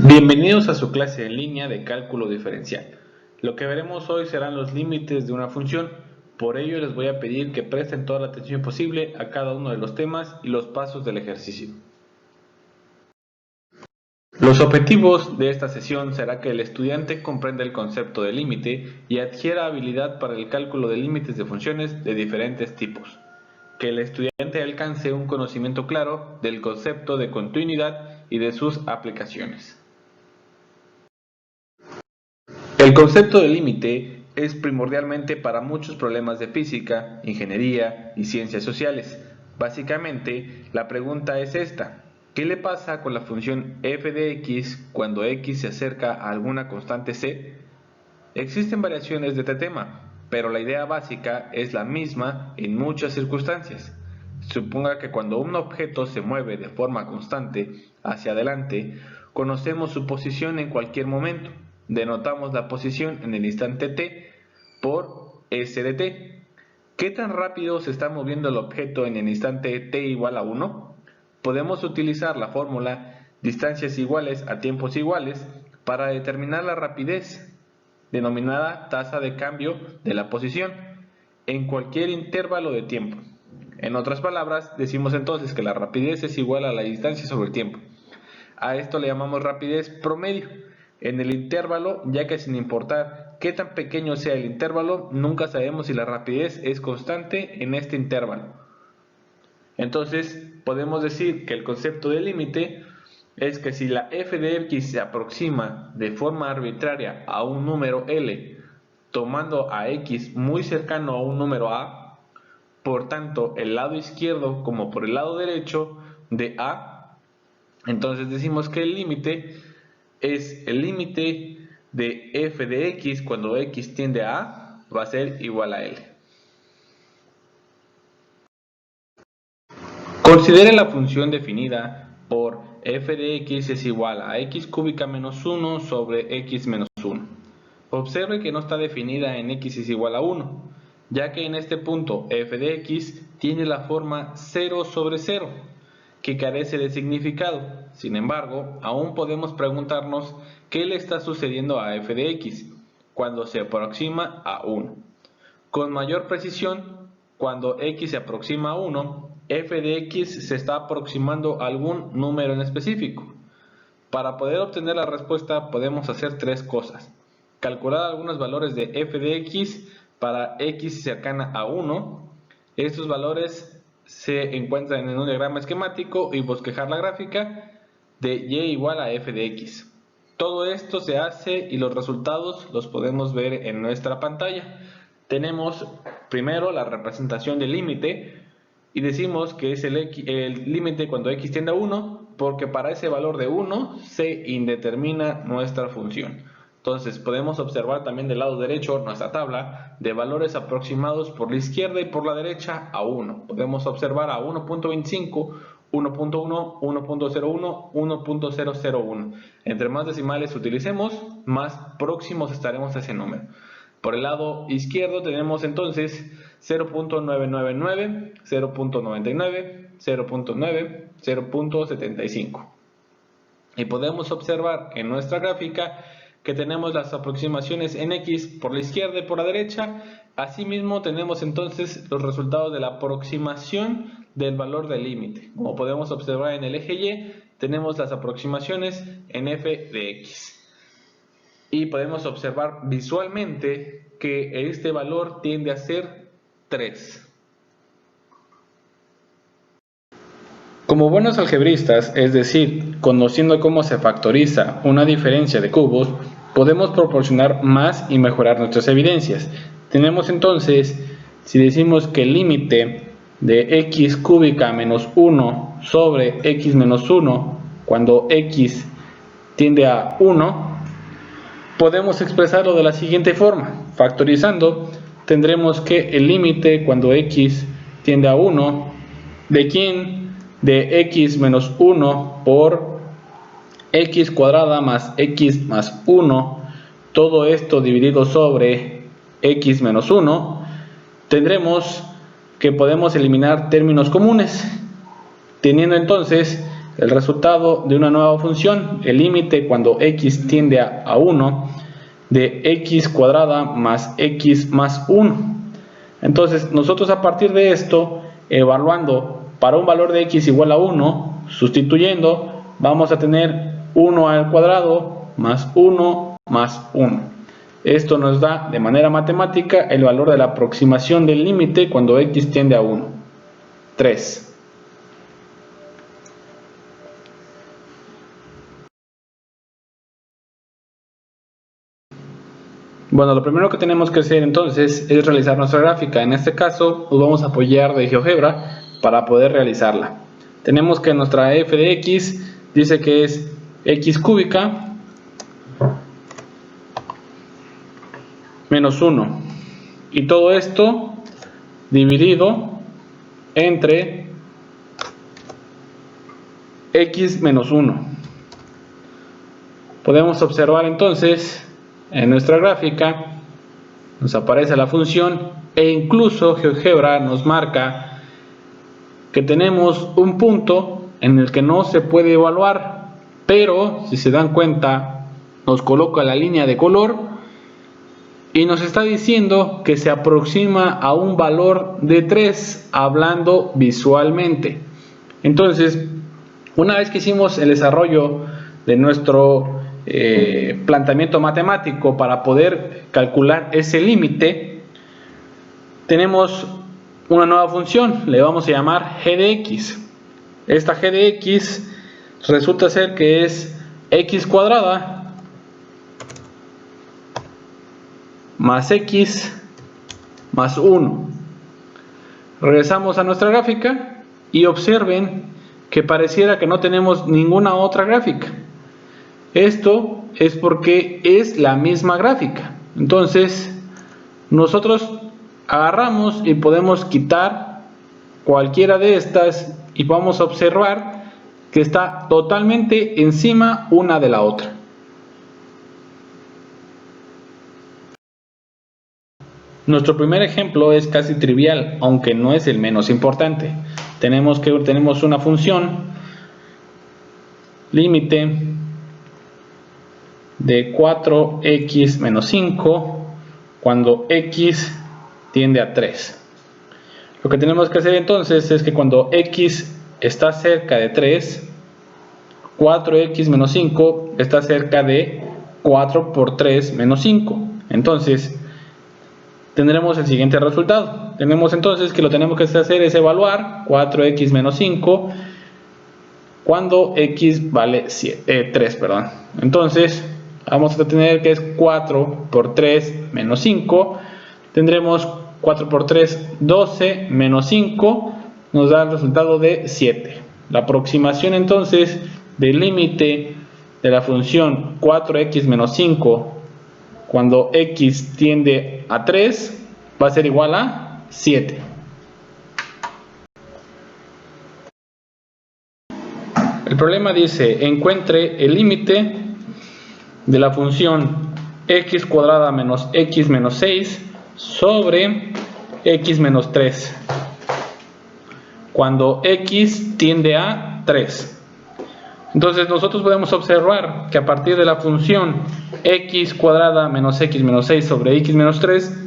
Bienvenidos a su clase en línea de cálculo diferencial. Lo que veremos hoy serán los límites de una función. Por ello les voy a pedir que presten toda la atención posible a cada uno de los temas y los pasos del ejercicio. Los objetivos de esta sesión será que el estudiante comprenda el concepto de límite y adquiera habilidad para el cálculo de límites de funciones de diferentes tipos. Que el estudiante alcance un conocimiento claro del concepto de continuidad y de sus aplicaciones. El concepto de límite es primordialmente para muchos problemas de física, ingeniería y ciencias sociales. Básicamente, la pregunta es esta: ¿qué le pasa con la función f de x cuando x se acerca a alguna constante c? Existen variaciones de este tema, pero la idea básica es la misma en muchas circunstancias. Suponga que cuando un objeto se mueve de forma constante hacia adelante, conocemos su posición en cualquier momento. Denotamos la posición en el instante t por s de t. ¿Qué tan rápido se está moviendo el objeto en el instante t igual a 1? Podemos utilizar la fórmula distancias iguales a tiempos iguales para determinar la rapidez, denominada tasa de cambio de la posición, en cualquier intervalo de tiempo. En otras palabras, decimos entonces que la rapidez es igual a la distancia sobre el tiempo. A esto le llamamos rapidez promedio en el intervalo, ya que sin importar qué tan pequeño sea el intervalo, nunca sabemos si la rapidez es constante en este intervalo. Entonces, podemos decir que el concepto de límite es que si la f de x se aproxima de forma arbitraria a un número L, tomando a x muy cercano a un número A, por tanto el lado izquierdo como por el lado derecho de A, entonces decimos que el límite es el límite de f de x cuando x tiende a A, va a ser igual a L. Considere la función definida por f de x es igual a x cúbica menos 1 sobre x menos 1. Observe que no está definida en x es igual a 1, ya que en este punto f de x tiene la forma 0 sobre 0, que carece de significado. Sin embargo, aún podemos preguntarnos qué le está sucediendo a f de x cuando se aproxima a 1. Con mayor precisión, cuando x se aproxima a 1, f de x se está aproximando a algún número en específico. Para poder obtener la respuesta podemos hacer tres cosas: calcular algunos valores de f de x para x cercana a 1. Estos valores se encuentran en un diagrama esquemático y bosquejar la gráfica de y igual a f de x. Todo esto se hace y los resultados los podemos ver en nuestra pantalla. Tenemos primero la representación del límite y decimos que es el límite cuando x tiende a 1, porque para ese valor de 1 se indetermina nuestra función. Entonces podemos observar también del lado derecho nuestra tabla de valores aproximados por la izquierda y por la derecha a 1. Podemos observar a 1.25, 1.1, 1.01, 1.001. Entre más decimales utilicemos, más próximos estaremos a ese número. Por el lado izquierdo tenemos entonces 0.999, 0.99, 0.9, 0.75. Y podemos observar en nuestra gráfica que tenemos las aproximaciones en x por la izquierda y por la derecha. Asimismo tenemos entonces los resultados de la aproximación del valor del límite. Como podemos observar en el eje y, tenemos las aproximaciones en f de x. Y podemos observar visualmente que este valor tiende a ser 3. Como buenos algebristas, es decir, conociendo cómo se factoriza una diferencia de cubos, podemos proporcionar más y mejorar nuestras evidencias. Tenemos entonces, si decimos que el límite de x cúbica menos 1 sobre x menos 1, cuando x tiende a 1, podemos expresarlo de la siguiente forma. Factorizando, tendremos que el límite cuando x tiende a 1, ¿de quién? De x menos 1 por x cuadrada más x más 1, todo esto dividido sobre x menos 1, tendremos que podemos eliminar términos comunes, teniendo entonces el resultado de una nueva función, el límite cuando x tiende a 1 de x cuadrada más x más 1. Entonces nosotros a partir de esto, evaluando para un valor de x igual a 1, sustituyendo, vamos a tener 1 al cuadrado más 1 más 1. Esto nos da de manera matemática el valor de la aproximación del límite cuando x tiende a 1. 3. Bueno, lo primero que tenemos que hacer entonces es realizar nuestra gráfica. En este caso nos vamos a apoyar de GeoGebra para poder realizarla. Tenemos que nuestra f de x dice que es x cúbica menos 1. Y todo esto dividido entre x menos 1. Podemos observar entonces en nuestra gráfica nos aparece la función e incluso GeoGebra nos marca que tenemos un punto en el que no se puede evaluar, pero si se dan cuenta nos coloca la línea de color y nos está diciendo que se aproxima a un valor de 3 hablando visualmente. Entonces, una vez que hicimos el desarrollo de nuestro planteamiento matemático para poder calcular ese límite, tenemos una nueva función, le vamos a llamar g de x. Esta g de x resulta ser que es x cuadrada más x más 1. Regresamos a nuestra gráfica y observen que pareciera que no tenemos ninguna otra gráfica. Esto es porque es la misma gráfica. Entonces nosotros agarramos y podemos quitar cualquiera de estas y vamos a observar que está totalmente encima una de la otra. Nuestro primer ejemplo es casi trivial, aunque no es el menos importante. Tenemos una función límite de 4x menos 5 cuando x tiende a 3. Lo que tenemos que hacer entonces es que cuando x está cerca de 3, 4x menos 5 está cerca de 4 por 3 menos 5. Entonces tendremos el siguiente resultado. Tenemos entonces que lo que tenemos que hacer es evaluar 4x menos 5 cuando x vale 3. Entonces vamos a tener que es 4 por 3 menos 5. Tendremos 4 por 3, 12 menos 5 nos da el resultado de 7. La aproximación entonces del límite de la función 4x menos 5 cuando x tiende a 3 va a ser igual a 7. El problema dice, encuentre el límite de la función x cuadrada menos x menos 6 sobre x menos 3 cuando x tiende a 3. Entonces nosotros podemos observar que a partir de la función x cuadrada menos x menos 6 sobre x menos 3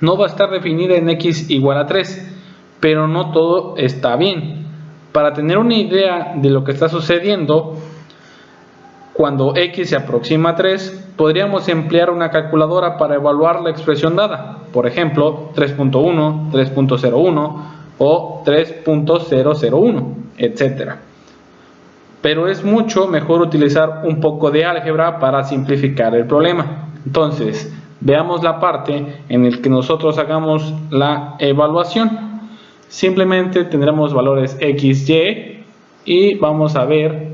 no va a estar definida en x igual a 3, pero no todo está bien. Para tener una idea de lo que está sucediendo cuando x se aproxima a 3, podríamos emplear una calculadora para evaluar la expresión dada, por ejemplo 3.1, 3.01 o 3.001, etc. Pero es mucho mejor utilizar un poco de álgebra para simplificar el problema. Entonces, veamos la parte en la que nosotros hagamos la evaluación. Simplemente tendremos valores x, y y vamos a ver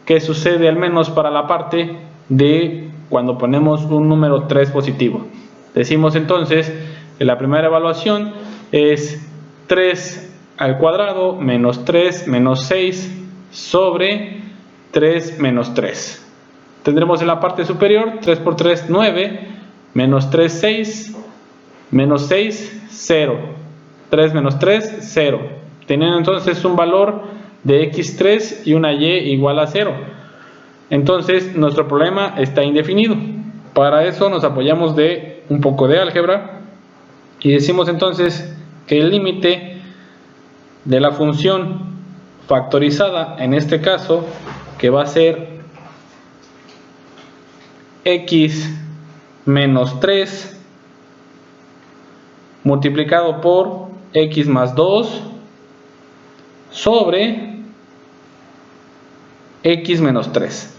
qué sucede al menos para la parte de cuando ponemos un número 3 positivo. Decimos entonces que la primera evaluación es 3 al cuadrado menos 3 menos 6 sobre 3 menos 3. Tendremos en la parte superior 3 por 3, 9, menos 3, 6, menos 6, 0. 3 menos 3, 0. Teniendo entonces un valor de x3 y una y igual a 0. Entonces nuestro problema está indefinido. Para eso nos apoyamos de un poco de álgebra y decimos entonces que el límite de la función factorizada, en este caso, que va a ser x menos 3 multiplicado por x más 2 sobre x menos 3.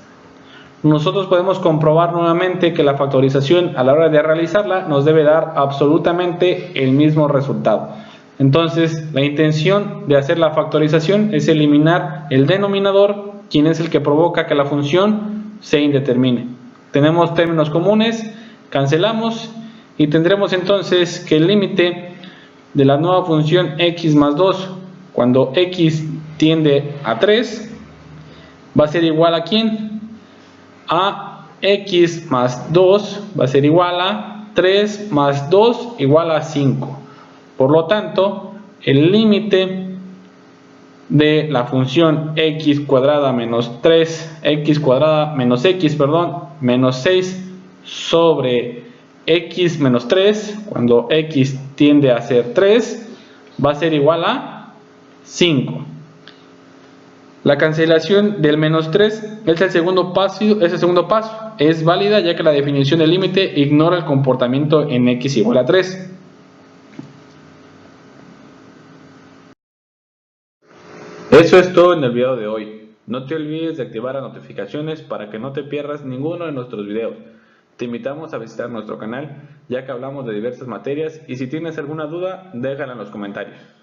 Nosotros podemos comprobar nuevamente que la factorización a la hora de realizarla nos debe dar absolutamente el mismo resultado. Entonces, la intención de hacer la factorización es eliminar el denominador, quien es el que provoca que la función se indetermine. Tenemos términos comunes, cancelamos y tendremos entonces que el límite de la nueva función x más 2 cuando x tiende a 3 va a ser igual a ¿quién? A x más 2 va a ser igual a 3 más 2 igual a 5. Por lo tanto, el límite de la función x cuadrada menos 3, x cuadrada menos x, perdón, menos 6 sobre x menos 3, cuando x tiende a ser 3, va a ser igual a 5. La cancelación del menos 3 es el segundo paso, es válida ya que la definición del límite ignora el comportamiento en x igual a 3. Eso es todo en el video de hoy. No te olvides de activar las notificaciones para que no te pierdas ninguno de nuestros videos. Te invitamos a visitar nuestro canal ya que hablamos de diversas materias y si tienes alguna duda déjala en los comentarios.